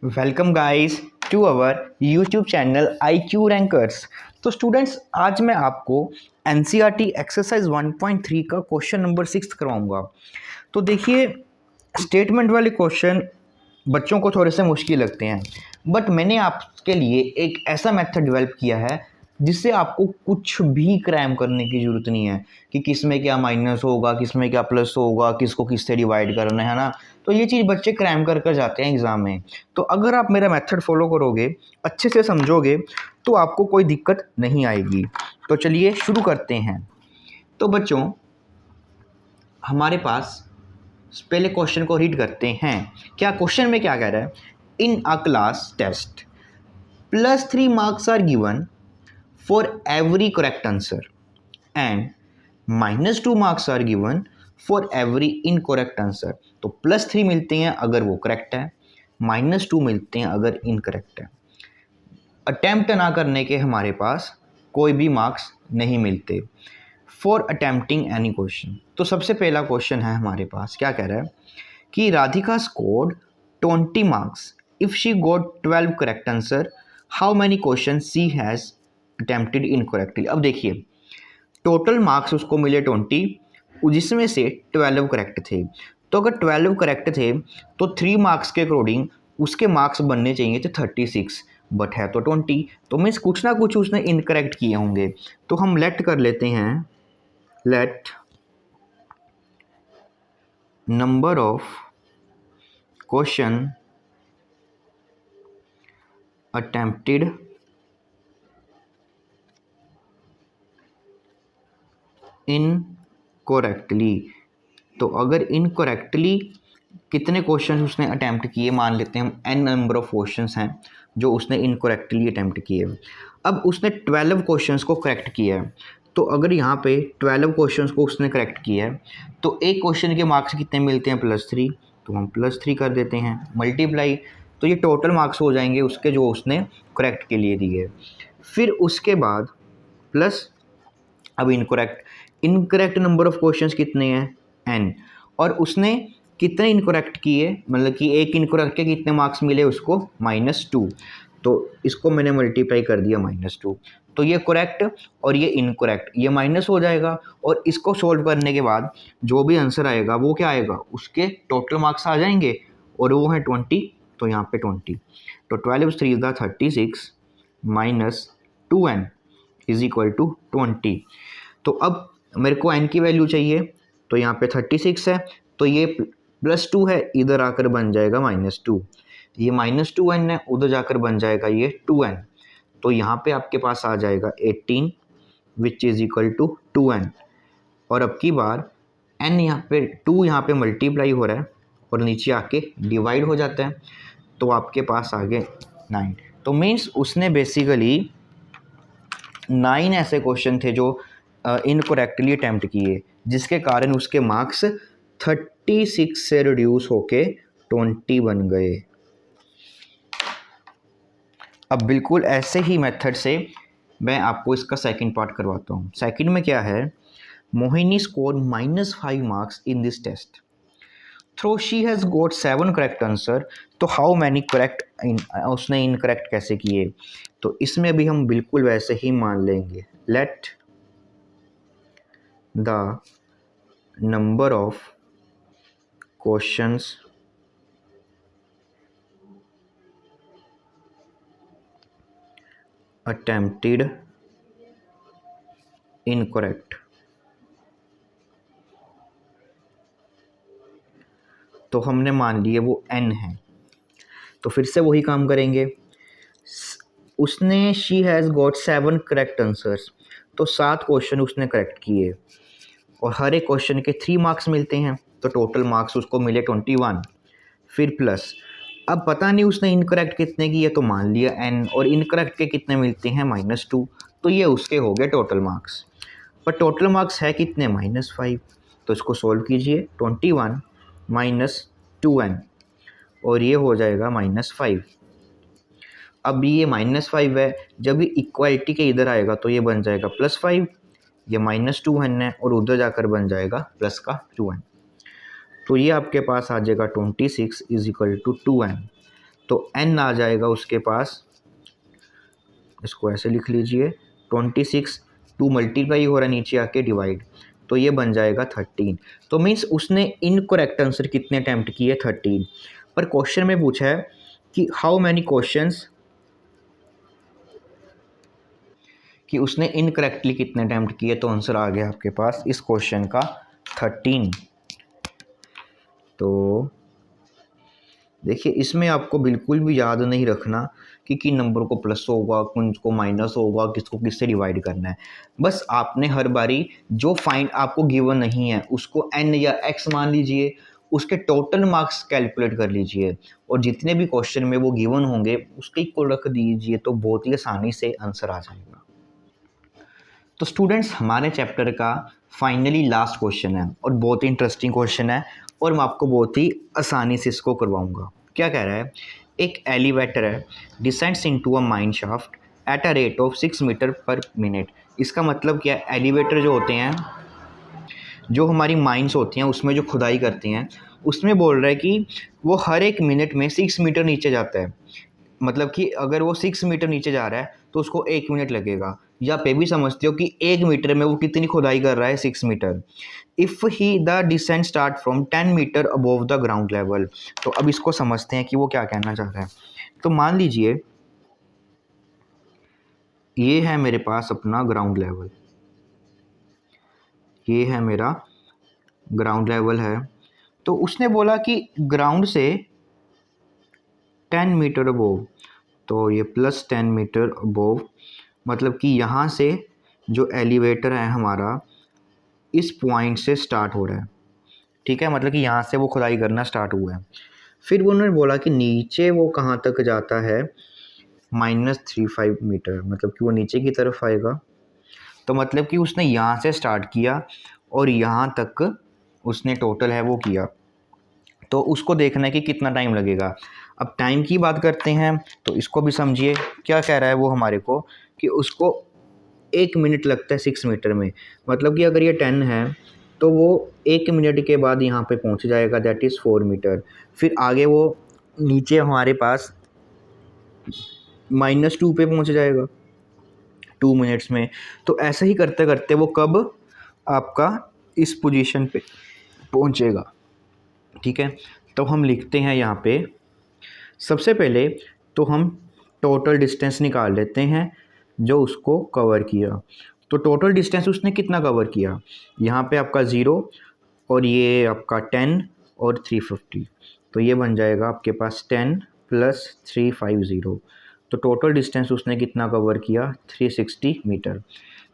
Welcome guys to our YouTube channel IQ rankers. तो students, आज मैं आपको NCERT एक्सरसाइज 1.3 का क्वेश्चन नंबर 6 करवाऊंगा। तो देखिए, स्टेटमेंट वाले क्वेश्चन बच्चों को थोड़े से मुश्किल लगते हैं, बट मैंने आपके लिए एक ऐसा मेथड डेवलप किया है जिससे आपको कुछ भी क्रैम करने की ज़रूरत नहीं है कि किस में क्या माइनस होगा, किस में क्या प्लस होगा, किसको किससे डिवाइड करना है ना। तो ये चीज़ बच्चे क्रैम कर कर जाते हैं एग्ज़ाम में। तो अगर आप मेरा मेथड फॉलो करोगे, अच्छे से समझोगे, तो आपको कोई दिक्कत नहीं आएगी। तो चलिए शुरू करते हैं। तो बच्चों, हमारे पास पहले क्वेश्चन को रीड करते हैं। क्या क्वेश्चन में क्या कह रहा है? In a class test +3 marks are given for every correct answer and -2 marks are given for every incorrect answer। तो +3 मिलते हैं अगर वो करेक्ट है, -2 मिलते हैं अगर इनकरेक्ट है। अटैम्प्ट ना करने के हमारे पास कोई भी मार्क्स नहीं मिलते फॉर अटैम्प्टिंग एनी क्वेश्चन। तो सबसे पहला क्वेश्चन है हमारे पास, क्या कह रहा है कि Radhika scored 20 marks if she got 12 correct answer, how many question she has attempted incorrectly. अब देखिए, टोटल मार्क्स उसको मिले 20, जिसमें से 12 करेक्ट थे। तो अगर 12 करेक्ट थे तो 3 मार्क्स के अकॉर्डिंग उसके मार्क्स बनने चाहिए थे 36, बट है तो 20। तो मीन्स कुछ ना कुछ उसने इनकरेक्ट किए होंगे। तो हम लेट कर लेते हैं, let number of question attempted incorrectly. तो अगर इनकरेक्टली कितने क्वेश्चन उसने अटैम्प्ट किए, मान लेते हैं हम n नंबर ऑफ क्वेश्चंस हैं जो उसने इनकरेक्टली अटैम्प्ट किए। अब उसने 12 क्वेश्चंस को करेक्ट किया है। तो अगर यहाँ पे 12 क्वेश्चंस को उसने करेक्ट किया है तो एक क्वेश्चन के मार्क्स कितने मिलते हैं? +3। तो हम +3 कर देते हैं, मल्टीप्लाई। तो ये टोटल मार्क्स हो जाएंगे उसके जो उसने करेक्ट के लिए दिए। फिर उसके बाद प्लस, अब इनकरेक्ट नंबर ऑफ क्वेश्चंस कितने हैं? n। और उसने कितने इनकरेक्ट किए, मतलब कि एक इनकरेक्ट के कितने मार्क्स मिले उसको? -2। तो इसको मैंने मल्टीप्लाई कर दिया -2। तो ये करेक्ट और ये इनकरेक्ट, ये माइनस हो जाएगा। और इसको सोल्व करने के बाद जो भी आंसर आएगा वो क्या आएगा? उसके टोटल मार्क्स आ जाएंगे और वो है 20। तो यहाँ पे 20। तो 12 3 = 36 -2n = 20। तो अब मेरे को n की वैल्यू चाहिए, तो यहाँ पे 36 है, तो ये +2 है, इधर आकर बन जाएगा -2। ये -2n है, उधर जाकर बन जाएगा ये 2n। तो यहाँ पे आपके पास आ जाएगा 18 which is equal to 2n। और अब की बार n यहाँ पे 2 यहाँ पे मल्टीप्लाई हो रहा है और नीचे आके डिवाइड हो जाता है, तो आपके पास आ गए 9। तो मीन्स उसने बेसिकली 9 ऐसे क्वेश्चन थे जो इनकरेक्टली अटैम्प्ट किए, जिसके कारण उसके मार्क्स 36 से रिड्यूस होके 20 बन गए। अब बिल्कुल ऐसे ही मेथड से मैं आपको इसका सेकंड पार्ट करवाता हूँ। सेकंड में क्या है? Mohini score -5 marks in this test though she has got 7 correct answer, तो हाउ मैनी करेक्ट उसने इनकरेक्ट कैसे किए? तो इसमें भी हम बिल्कुल वैसे ही मान लेंगे, let the number of questions attempted incorrect. तो हमने मान लिए वो n है, तो फिर से वही काम करेंगे। उसने she has got 7 correct answers, तो 7 क्वेश्चन उसने करेक्ट किए और हर एक क्वेश्चन के 3 मार्क्स मिलते हैं, तो टोटल मार्क्स उसको मिले 21। फिर प्लस, अब पता नहीं उसने इनकरेक्ट कितने किए, तो मान लिया n, और इनकरेक्ट के कितने मिलते हैं? -2। तो ये उसके हो गए टोटल मार्क्स। पर टोटल मार्क्स है कितने? -5। तो इसको सोल्व कीजिए, 21 -2n, और ये हो जाएगा -5। अब ये -5 है, जब ये इक्वालिटी के इधर आएगा तो ये बन जाएगा +5, ये -2n है और उधर जाकर बन जाएगा प्लस का 2n। तो ये आपके पास आ जाएगा 26 = 2n। तो n आ जाएगा उसके पास, इसको ऐसे लिख लीजिए 26, 2 मल्टीप्लाई हो रहा है नीचे आके डिवाइड, तो ये बन जाएगा 13। तो मीन्स उसने इनकरेक्ट आंसर कितने अटैम्प्ट किए 13। पर क्वेश्चन में पूछा है कि हाउ मैनी क्वेश्चंस, कि उसने इनकरेक्टली कितने अटैम्प्ट किए, तो आंसर आ गया आपके पास इस क्वेश्चन का 13। तो देखिए इसमें आपको बिल्कुल भी याद नहीं रखना कि किन नंबर को प्लस होगा, किसको माइनस होगा, किसको किससे डिवाइड करना है। बस आपने हर बारी जो फाइंड आपको गिवन नहीं है उसको n या x मान लीजिए, उसके टोटल मार्क्स कैलकुलेट कर लीजिए और जितने भी क्वेश्चन में वो गिवन होंगे उसके इक्वल रख दीजिए, तो बहुत ही आसानी से आंसर आ जाएगा। तो स्टूडेंट्स हमारे चैप्टर का फाइनली लास्ट क्वेश्चन है और बहुत ही इंटरेस्टिंग क्वेश्चन है और मैं आपको बहुत ही आसानी से इसको करवाऊंगा। क्या कह रहा है, एक एलिवेटर है descends into a mine shaft at a rate of 6 metre per minute. इसका मतलब क्या है, एलिवेटर जो होते हैं, जो हमारी माइंस होती हैं उसमें जो खुदाई करते हैं, उसमें बोल रहा है कि वो हर एक मिनट में 6 मीटर नीचे जाता है। मतलब कि अगर वो 6 मीटर नीचे जा रहा है तो उसको 1 मिनट लगेगा, या पे भी समझते हो कि 1 मीटर में वो कितनी खुदाई कर रहा है 6 metre. If he the descent start from 10 metre above the ground level. तो अब इसको समझते हैं कि वो क्या कहना चाह रहा है। तो मान लीजिए ये है मेरे पास अपना ग्राउंड लेवल, ये है मेरा ग्राउंड लेवल है। तो उसने बोला कि ग्राउंड से 10 मीटर अबोव, तो ये प्लस 10 मीटर अबोव, मतलब कि यहाँ से जो एलिवेटर है हमारा इस पॉइंट से स्टार्ट हो रहा है, ठीक है, मतलब कि यहाँ से वो खुदाई करना स्टार्ट हुआ है। फिर उन्होंने बोला कि नीचे वो कहाँ तक जाता है, -35 मीटर, मतलब कि वो नीचे की तरफ आएगा। तो मतलब कि उसने यहाँ से स्टार्ट किया और यहाँ तक उसने टोटल है वो किया, तो उसको देखना है कि कितना टाइम लगेगा। अब टाइम की बात करते हैं तो इसको भी समझिए, क्या कह रहा है वो हमारे को कि उसको 1 मिनट लगता है 6 मीटर में। मतलब कि अगर ये 10 है तो वो 1 मिनट के बाद यहाँ पे पहुँच जाएगा, दैट इज़ 4 मीटर। फिर आगे वो नीचे हमारे पास -2 पे पहुँच जाएगा 2 मिनट्स में। तो ऐसे ही करते करते वो कब आपका इस पोजीशन पे पहुँचेगा, ठीक है। तो हम लिखते हैं यहाँ पे, सबसे पहले तो हम टोटल डिस्टेंस निकाल लेते हैं जो उसको कवर किया। तो टोटल डिस्टेंस उसने कितना कवर किया, यहाँ पे आपका 0 और ये आपका 10 और 350, तो ये बन जाएगा आपके पास 10 + 350। तो टोटल डिस्टेंस उसने कितना कवर किया, 360 मीटर,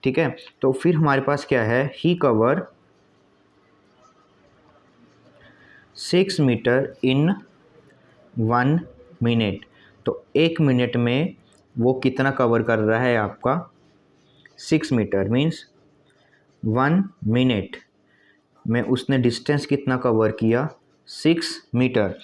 ठीक है। तो फिर हमारे पास क्या है, ही कवर 6 मीटर इन 1 मिनट। तो 1 मिनट में वो कितना कवर कर रहा है आपका 6 मीटर, मीन्स 1 मिनट में उसने डिस्टेंस कितना कवर किया 6 मीटर।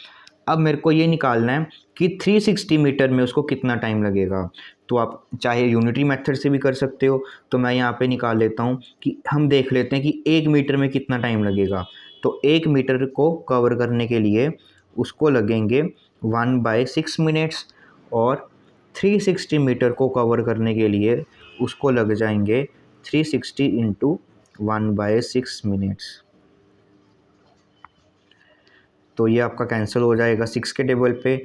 अब मेरे को ये निकालना है कि 360 मीटर में उसको कितना टाइम लगेगा। तो आप चाहे यूनिटरी मेथड से भी कर सकते हो, तो मैं यहाँ पे निकाल लेता हूँ कि हम देख लेते हैं कि 1 मीटर में कितना टाइम लगेगा। तो 1 मीटर को कवर करने के लिए उसको लगेंगे 1/6 मिनट्स, और 360 मीटर को कवर करने के लिए उसको लग जाएंगे 360 × 1/6 मिनट्स। तो ये आपका कैंसिल हो जाएगा 6 के टेबल पे,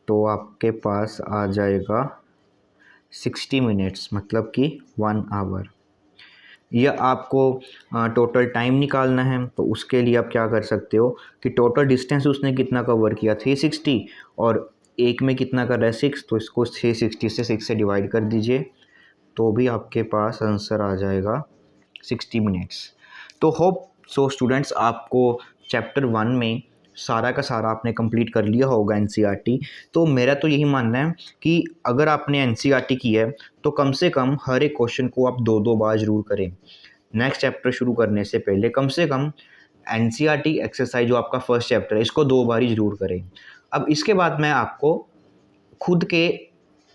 तो आपके पास आ जाएगा 60 मिनट्स, मतलब कि 1 आवर। या आपको टोटल टाइम निकालना है तो उसके लिए आप क्या कर सकते हो कि टोटल डिस्टेंस उसने कितना कवर किया 360, और एक में कितना कर रहा है 6, तो इसको 360 से 6 से डिवाइड कर दीजिए, तो भी आपके पास आंसर आ जाएगा 60 मिनट्स। तो होप सो स्टूडेंट्स आपको चैप्टर 1 में सारा का सारा आपने कंप्लीट कर लिया होगा एनसीईआरटी। तो मेरा तो यही मानना है कि अगर आपने एनसीईआरटी की है तो कम से कम हर एक क्वेश्चन को आप 2-2 बार ज़रूर करें। नेक्स्ट चैप्टर शुरू करने से पहले कम से कम एनसीईआरटी एक्सरसाइज जो आपका फर्स्ट चैप्टर है इसको 2 बार ही ज़रूर करें। अब इसके बाद मैं आपको खुद के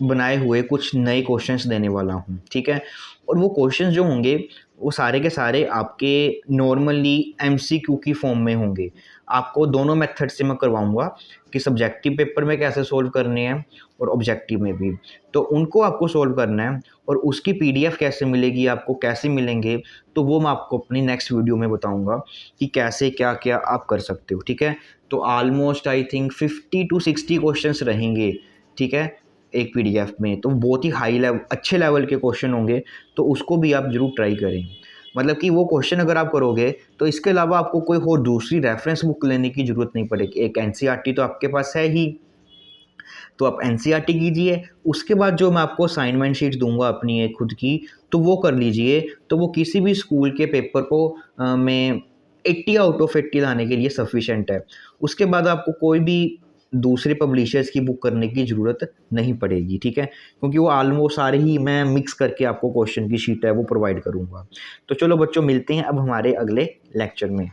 बनाए हुए कुछ नए क्वेश्चंस देने वाला हूँ, ठीक है। और वो क्वेश्चंस जो होंगे वो सारे के सारे आपके नॉर्मली एमसीक्यू की फॉर्म में होंगे। आपको दोनों मेथड से मैं करवाऊंगा कि सब्जेक्टिव पेपर में कैसे सोल्व करने हैं और ऑब्जेक्टिव में भी। तो उनको आपको सोल्व करना है और उसकी पीडीएफ कैसे मिलेगी, आपको कैसे मिलेंगे, तो वो मैं आपको अपनी नेक्स्ट वीडियो में बताऊंगा कि कैसे क्या क्या आप कर सकते हो। ठीक है, तो almost I think 50 to 60 questions रहेंगे। ठीक है, एक पीडीएफ में तो बहुत ही हाई लेवल अच्छे लेवल के क्वेश्चन होंगे, तो उसको भी आप ज़रूर ट्राई करें। मतलब कि वो क्वेश्चन अगर आप करोगे तो इसके अलावा आपको कोई और दूसरी रेफरेंस बुक लेने की ज़रूरत नहीं पड़ेगी। एक एनसीईआरटी तो आपके पास है ही, तो आप एनसीईआरटी कीजिए। उसके बाद जो मैं आपको असाइनमेंट शीट्स दूंगा अपनी एक खुद की, तो वो कर लीजिए। तो वो किसी भी स्कूल के पेपर को में 80 आउट ऑफ 80 लाने के लिए सफिशेंट है। उसके बाद आपको कोई भी दूसरे पब्लिशर्स की बुक करने की ज़रूरत नहीं पड़ेगी। ठीक है, क्योंकि वो ऑलमोस्ट सारे ही मैं मिक्स करके आपको क्वेश्चन की शीट है वो प्रोवाइड करूँगा। तो चलो बच्चों, मिलते हैं अब हमारे अगले लेक्चर में।